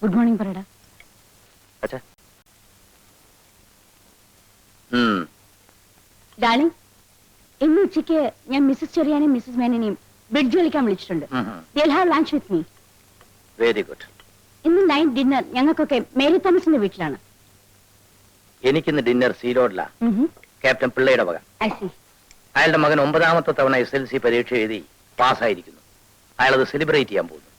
Good morning പറയടാ. Darling, ഇന്ന് ഉച്ചയ്ക്ക് ഞാൻ മിസ്സസ് ചെറിയാനെയും മിസ്സസ് മേനനെയും ബ്രിഡ്ജ് കളിക്കാൻ വിളിച്ചിട്ടുണ്ട്. They'll have lunch with me. Very good. ഇന്ന് നൈറ്റ് ഡിന്നർ ഞങ്ങൾക്കൊക്കെ മേരി തോമസിന്റെ വീട്ടിലാണ്. എനിക്കിന്ന് ഡിന്നർ സീലോഡില. ക്യാപ്റ്റൻ പിള്ളയുടെ വക. അയാളുടെ മകൻ 9ാമത്തെ തവണ SLC പരീക്ഷ എഴുതി പാസ്സായിരിക്കുന്നു. അയാളത് സെലിബ്രേറ്റ് ചെയ്യാൻ പോകുന്നു.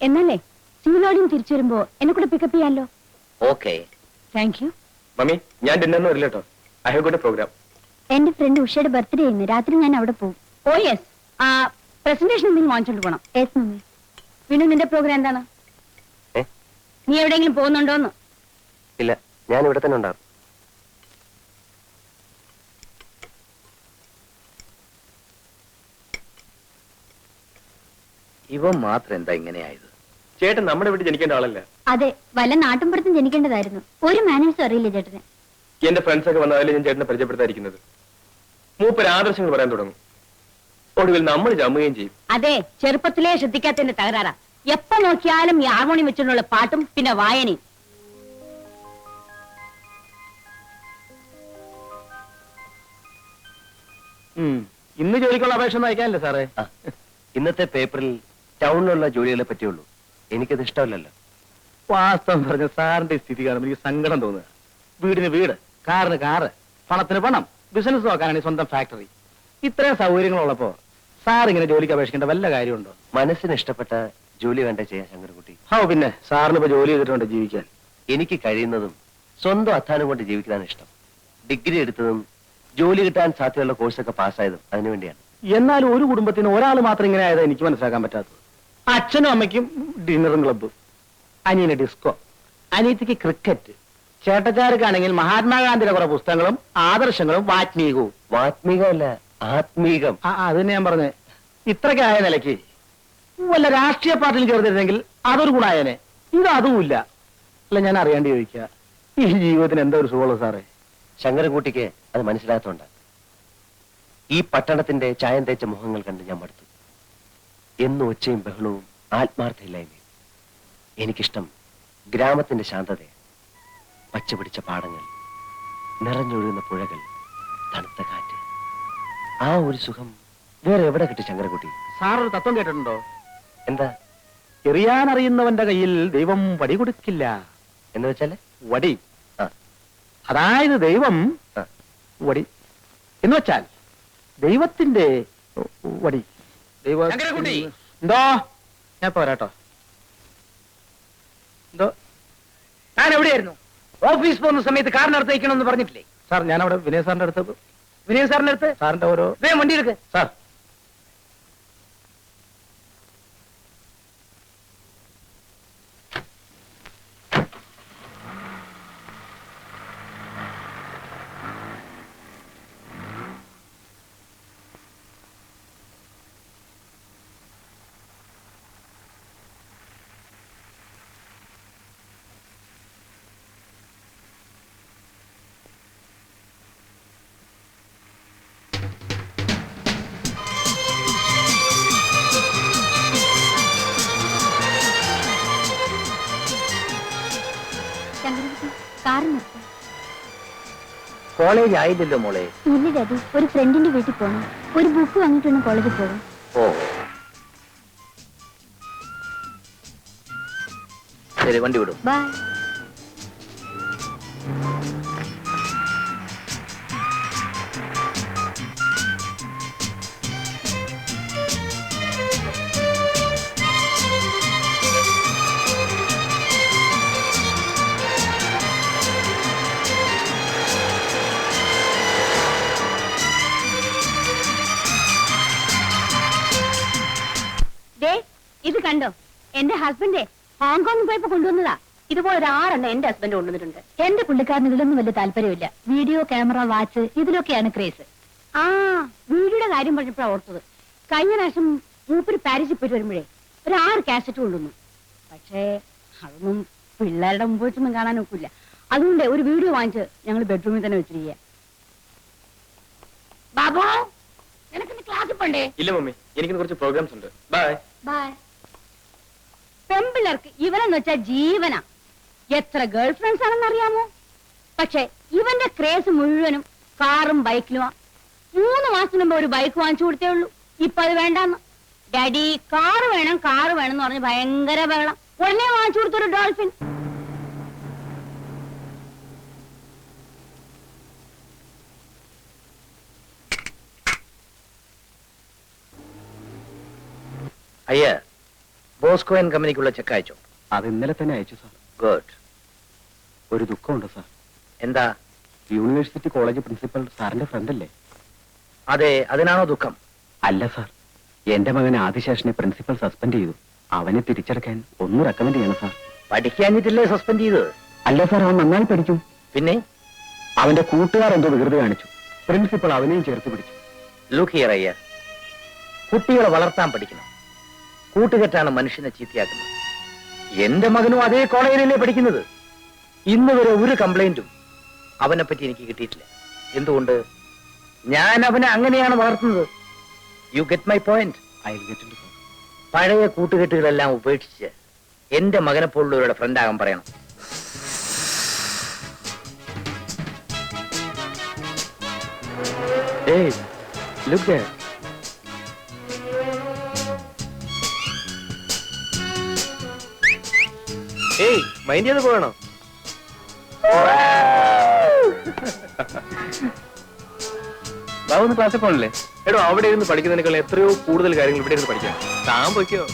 എന്നല്ലേ സീലോഡിയും തിരിച്ചു വരുമ്പോ എന്നെ കൂടെ പിക്കപ്പ് ചെയ്യാമല്ലോ. Okay, thank you. മമ്മി, ഞാൻ ഡിന്നറിന് വരില്ല കേട്ടോ. I have got a programme. എന്റെ ഫ്രണ്ട് ഉഷയുടെ ബർത്ത്ഡേ ഇന്ന് രാത്രി ഞാൻ അവിടെ പോകും. ഓ യെസ്, പ്രസന്റേഷൻ എന്തെങ്കിലും വാങ്ങിച്ചോണ്ട് പോണം. Yes mummy. പിന്നെ നിന്റെ പ്രോഗ്രാം എന്താണ്? നീ എവിടെയെങ്കിലും പോകുന്നുണ്ടോന്ന്? ഇല്ല, ഞാൻ ഇവിടെ തന്നെ ഉണ്ടാകും. ഇവ മാത്രം എന്താ ഇങ്ങനെയായത്? ചേട്ടൻ നമ്മുടെ വീട്ടിൽ ജനിക്കേണ്ട ആളല്ല. അതെ, വല്ല നാട്ടിൻപുറത്തും ജനിക്കേണ്ടതായിരുന്നു. ഒരു മാനേഴ്സും അറിയില്ല ചേട്ടന്. എന്റെ ഫ്രണ്ട്സ് ഒക്കെ വന്നാലും ഞാൻ ചേട്ടനെ പരിചയപ്പെടുത്താതിരിക്കുന്നത്. മൂപ്പര് ആദർശങ്ങൾ പറയാൻ തുടങ്ങും. ഒടുവിൽ നമ്മൾ ജമ്മുകയും ചെയ്യും. അതെ, ചെറുപ്പത്തിലേ ശ്രദ്ധിക്കാത്തതിന്റെ തകരാറാ. എപ്പോ നോക്കിയാലും ഈ ഹാർമോണിയം വെച്ചുള്ള പാട്ടും പിന്നെ വായനയും. ഇന്ന് ജോലിക്കുള്ള അപേക്ഷ ഒന്നും അയക്കാനല്ലേ സാറേ? ഇന്നത്തെ പേപ്പറിൽ ടൗണിലുള്ള ജോലികളെ പറ്റിയുള്ളൂ. എനിക്കത് ഇഷ്ടമല്ലല്ലോ. വാസ്തവം പറഞ്ഞ സാറിന്റെ സ്ഥിതി കാണുമ്പോൾ എനിക്ക് സങ്കടം തോന്നുക. വീടിന് വീട്, കാറിന് കാറ്, പണത്തിന് പണം, ബിസിനസ് നോക്കാനാണ് സ്വന്തം ഫാക്ടറി. ഇത്രയും സൗകര്യങ്ങളുള്ളപ്പോ സാർ ഇങ്ങനെ ജോലിക്ക് അപേക്ഷിക്കേണ്ട വല്ല കാര്യമുണ്ടോ? മനസ്സിന് ഇഷ്ടപ്പെട്ട ജോലി വേണ്ട ചെയ്യാൻ ശങ്കരൻകുട്ടി. പിന്നെ സാറിന് ഇപ്പൊ ജോലി ചെയ്തിട്ടുണ്ട് ജീവിക്കാൻ. എനിക്ക് കഴിയുന്നതും സ്വന്തം അധ്വാനം കൊണ്ട് ജീവിക്കാനാണ് ഇഷ്ടം. ഡിഗ്രി എടുത്തതും ജോലി കിട്ടാൻ സാധ്യതയുള്ള കോഴ്സൊക്കെ പാസ്സായതും അതിനുവേണ്ടിയാണ്. എന്നാലും ഒരു കുടുംബത്തിന് ഒരാൾ മാത്രം ഇങ്ങനെ ആയത് എനിക്ക് മനസ്സിലാക്കാൻ പറ്റാത്തത്. അച്ഛനും അമ്മയ്ക്കും ഡിന്നറും ക്ലബ്ബ്, അനിയന് ഡിസ്കോ, അനിയത്തിക്ക് ക്രിക്കറ്റ്, ചേട്ടച്ചാർക്കാണെങ്കിൽ മഹാത്മാഗാന്ധിയുടെ കുറെ പുസ്തകങ്ങളും ആദർശങ്ങളും വാത്മീകവും. വാത്മീകമല്ല, ആത്മീകം. അത് തന്നെ ഞാൻ പറഞ്ഞേ. ഇത്രയ്ക്കായ നിലയ്ക്ക് വല്ല രാഷ്ട്രീയ പാർട്ടിയിൽ ചേർന്നിരുന്നെങ്കിൽ അതൊരു ഗുണായനെ. ഇത് അതുമില്ല. അല്ല, ഞാൻ അറിയാണ്ട് ചോദിക്കുക, ഈ ജീവിതത്തിന് എന്താ ഒരു സുഖമുള്ളൂ സാറേ? ശങ്കരൻകുട്ടിക്ക് അത് മനസ്സിലാത്തോണ്ട്. ഈ പട്ടണത്തിന്റെ ചായം തേച്ച മുഖങ്ങൾ കണ്ട് ഞാൻ മടുത്തു. എന്നും ഒച്ചയും ബഹളവും ആത്മാർത്ഥയില്ലായ്മയും. എനിക്കിഷ്ടം ഗ്രാമത്തിന്റെ ശാന്തതയെ. പച്ചപിടിച്ച പാടങ്ങൾ, നിറഞ്ഞൊഴുകുന്ന പുഴകൾ, തണുത്ത കാറ്റ്. ആ ഒരു സുഖം വേറെ എവിടെ കിട്ടി ശങ്കരൻകുട്ടി? സാർ ഒരു തത്വം കേട്ടിട്ടുണ്ടോ? എന്താ? എറിയാനറിയുന്നവന്റെ കയ്യിൽ ദൈവം വടി കൊടുക്കില്ല എന്ന് വെച്ചാല്? വടി. അതായത് ദൈവം വടി എന്ന് വെച്ചാൽ ദൈവത്തിന്റെ വടി. എന്തോ ഞാൻ പോരാട്ടോ. എന്തോ ഞാൻ എവിടെയായിരുന്നു? ഓഫീസ് പോകുന്ന സമയത്ത് കാറിനടുത്ത് വയ്ക്കണമെന്ന് പറഞ്ഞിട്ടില്ലേ? സാർ, ഞാൻ അവിടെ വിനയ സാറിന്റെ അടുത്ത്. വിനയ സാറിന്റെ അടുത്ത്? സാറിന്റെ ഓരോ വണ്ടി എടുക്ക് സാർ. കോളേജ് ആയില്ലല്ലോ മോളെ. ഇല്ല ഡാഡി, ഒരു ഫ്രണ്ടിന്റെ വീട്ടിൽ പോകണം. ഒരു ബുക്ക് വാങ്ങിയിട്ടാണ് കോളേജിൽ പോകും. ഓ ശരി, വണ്ടി വിടും. ബൈ. ഇത് കണ്ടോ, എന്റെ ഹസ്ബൻഡ് ഹോങ്കോങ്ങിൽ പോയപ്പോ കൊണ്ടുവന്നതാ. ഇതുപോലെ ഒരു 6 എന്റെ ഹസ്ബൻഡ് കൊണ്ടുവന്നിട്ടുണ്ട്. എന്റെ പുള്ളിക്കാരന് ഇതിലൊന്നും വലിയ താല്പര്യമില്ല. വീഡിയോ, ക്യാമറ, വാച്ച് ഇതിലൊക്കെയാണ് ക്രേസ്. വീഡിയോയുടെ കാര്യം പറഞ്ഞപ്പോഴാണ് ഓർത്തത്. കഴിഞ്ഞ പ്രാവശ്യം മൂപ്പര് പാരീസിൽ പോയിട്ട് വരുമ്പോഴേ ഒരു 6 കാസറ്റ് കൊണ്ടുവന്നു. പക്ഷേ അതൊന്നും പിള്ളേരുടെ മുമ്പ് വെച്ചൊന്നും കാണാൻ ഒക്കില്ല. അതുകൊണ്ട് ഒരു വീഡിയോ വാങ്ങിച്ച് ഞങ്ങൾ ബെഡ്റൂമിൽ തന്നെ വെച്ചിരിക്കുക. ബാബു, നിനക്ക് ക്ലാസ്സിൽ പോണ്ടേ? ഇല്ല മമ്മി, എനിക്ക് കുറച്ച് പ്രോഗ്രാംസ് ഉണ്ട്. ബൈ. ബൈ. പെമ്പിൾ ചിലർക്ക് ഇവനെന്ന് വെച്ചാൽ ജീവനാ. എത്ര ഗേൾ ഫ്രണ്ട്സ് ആണെന്ന് അറിയാമോ? പക്ഷെ ഇവന്റെ ക്രേസ് മുഴുവനും കാറും ബൈക്കിലുമാ. 3 മാസത്തിന് മുമ്പ് ഒരു ബൈക്ക് വാങ്ങിച്ചു കൊടുത്തേ ഉള്ളൂ. ഇപ്പൊ അത് വേണ്ടാന്ന്. ഡാഡി കാറ് വേണം എന്ന് പറഞ്ഞ് ഭയങ്കര ബഹളം. ഉടനെ വാങ്ങിച്ചു കൊടുത്തൊരു ഡോൾഫിൻ. അയ്യ, ബോസ്കോ ആൻഡ് കമ്പനിക്കുള്ള ചെക്ക് അയച്ചോ? അത് ഇന്നലെ തന്നെ അയച്ചു സാർ. ഗുഡ്. ഒരു ദുഃഖമുണ്ട് സാർ. എന്താ? യൂണിവേഴ്സിറ്റി കോളേജ് പ്രിൻസിപ്പൽ സാറിന്റെ ഫ്രണ്ട് അല്ലേ? അതെ, അതിനാണോ ദുഃഖം? അല്ല സാർ, എന്റെ മകൻ ആദിശേഷനെ പ്രിൻസിപ്പൽ സസ്പെൻഡ് ചെയ്തു. അവനെ തിരിച്ചടക്കാൻ ഒന്ന് റെക്കമെൻഡ് ചെയ്യണം സാർ. പഠിക്കാഞ്ഞിട്ടില്ലേ സസ്പെൻഡ് ചെയ്തത്? അല്ല സാർ, അവൻ നന്നായി പഠിക്കും. പിന്നെ അവന്റെ കൂട്ടുകാർ എന്തോ വികൃതി കാണിച്ചു. പ്രിൻസിപ്പൽ അവനെയും ചേർത്ത് പിടിച്ചു. ലുക്ക് ഹിയർ അയ്യ, കുട്ടികളെ വളർത്താൻ പഠിക്കണം. കൂട്ടുകെട്ടാണ് മനുഷ്യനെ ചീത്തയാക്കുന്നത്. എന്റെ മകനും അതേ കോളേജിലല്ലേ പഠിക്കുന്നത്. ഇന്ന് വരെ ഒരു കംപ്ലൈന്റും അവനെ പറ്റി എനിക്ക് കിട്ടിയിട്ടില്ല. എന്തുകൊണ്ട്? ഞാൻ അവനെ അങ്ങനെയാണ് വളർത്തുന്നത്. You get my point? പഴയ കൂട്ടുകെട്ടുകളെല്ലാം ഉപേക്ഷിച്ച് എന്റെ മകനെ പോലുള്ളവരുടെ ഫ്രണ്ട് ആകാൻ പറയണം. Hey, look there. ഏയ്, മൈൻഡ് ചെയ്ത് പോകണോ? ബാബു ഒന്ന് ക്ലാസ്സിൽ പോകണല്ലേ? എടോ, അവിടെ ഇരുന്ന് പഠിക്കുന്നതിനേക്കാൾ എത്രയോ കൂടുതൽ കാര്യങ്ങൾ ഇവിടെ ഇരുന്ന് പഠിക്കാം. താൻ പൊയ്ക്കോ.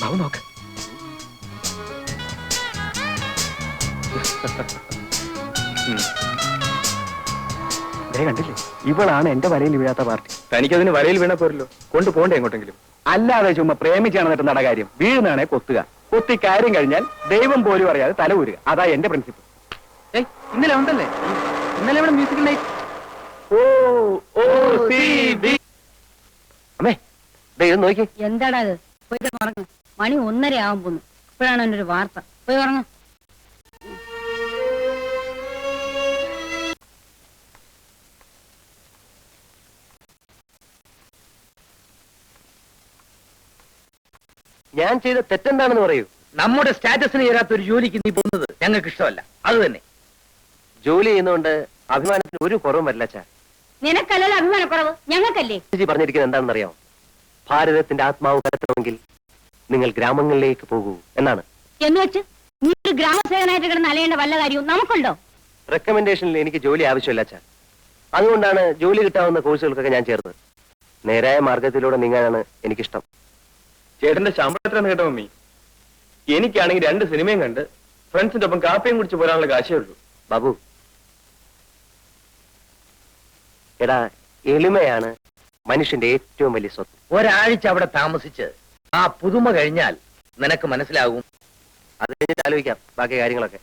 ബാബു നോക്ക്. കണ്ടില്ലേ, ഇവളാണ് എന്റെ വരയിൽ വീഴാത്ത പാർട്ടി. തനിക്കതിന് വരയിൽ വീണ പോരല്ലോ, കൊണ്ടുപോകണ്ടേ എങ്ങോട്ടെങ്കിലും? അല്ലാതെ ചുമ്മാ പ്രേമിച്ചാണ് എന്നിട്ട് നട കാര്യം. വീഴുന്നാണെ കൊത്തുക. കൊത്തി കാര്യം കഴിഞ്ഞാൽ ദൈവം പോലും അറിയാതെ തല ഊരുക. അതാ എന്റെ പ്രിൻസിപ്പിൾ. ഇന്നലെ ഉണ്ടല്ലേ, ഇന്നലെ ഇവിടെ മ്യൂസിക്കൽ നൈറ്റ്. അമ്മേ, ദേ ഇത് നോക്കി. എന്താടാ അത്? പോയി ഉറങ്ങ. മണി 1:30 ആവാൻ പോന്നു. ഇപ്പോഴാണ് എൻ്റെ ഒരു വാർത്ത. പോയി ഉറങ്ങ. ഞാൻ ചെയ്ത തെറ്റെന്താണെന്ന് പറയൂ. നമ്മുടെ സ്റ്റാറ്റസിന് ചേരാത്ത ഒരു ജോലിക്ക് നീ പോകുന്നത് ഞങ്ങൾക്ക് ഇഷ്ടമല്ല. അത് തന്നെ. ജോലി ചെയ്യുന്നതുകൊണ്ട് അഭിമാനത്തിന് ഒരു കുറവും വരില്ല ചാ. നിനക്കല്ലല്ലോ അഭിമാനക്കുറവ്, ഞങ്ങൾക്കല്ലേ. പറഞ്ഞിരിക്കുന്നത് എന്താണെന്ന് അറിയാമോ? ഭാരതത്തിന്റെ ആത്മാവ് കലർത്തണമെങ്കിൽ നിങ്ങൾ ഗ്രാമങ്ങളിലേക്ക് പോകൂ എന്നാണ്. എന്ന് വെച്ച് നീ ഒരു ഗ്രാമസേവനായിട്ട് കിടന്ന് അലയേണ്ട വല്ല കാര്യവും നമുക്കുണ്ടോ? റെക്കമെൻഡേഷനിൽ എനിക്ക് ജോലി ആവശ്യമില്ല ചാ. അതുകൊണ്ടാണ് ജോലി കിട്ടാവുന്ന കോഴ്സുകൾക്കൊക്കെ ഞാൻ ചേർന്നത്. നേരായ മാർഗത്തിലൂടെ നീങ്ങാനാണ് എനിക്കിഷ്ടം. ചേട്ടന്റെ ശമ്പളം എത്രയാണ് കേട്ടോ മമ്മി? എനിക്കാണെങ്കിൽ 2 സിനിമയും കണ്ട് ഫ്രണ്ട്സിന്റെ ഒപ്പം കാപ്പിയും കുടിച്ച് പോരാനുള്ള കാശേ ഉള്ളൂ. ബാബു, എടാ, എളിമയാണ് മനുഷ്യന്റെ ഏറ്റവും വലിയ സ്വത്ത്. ഒരാഴ്ച അവിടെ താമസിച്ച് ആ പുതുമ കഴിഞ്ഞാൽ നിനക്ക് മനസ്സിലാകും. അത് കഴിഞ്ഞിട്ട് ആലോചിക്കാം ബാക്കി കാര്യങ്ങളൊക്കെ.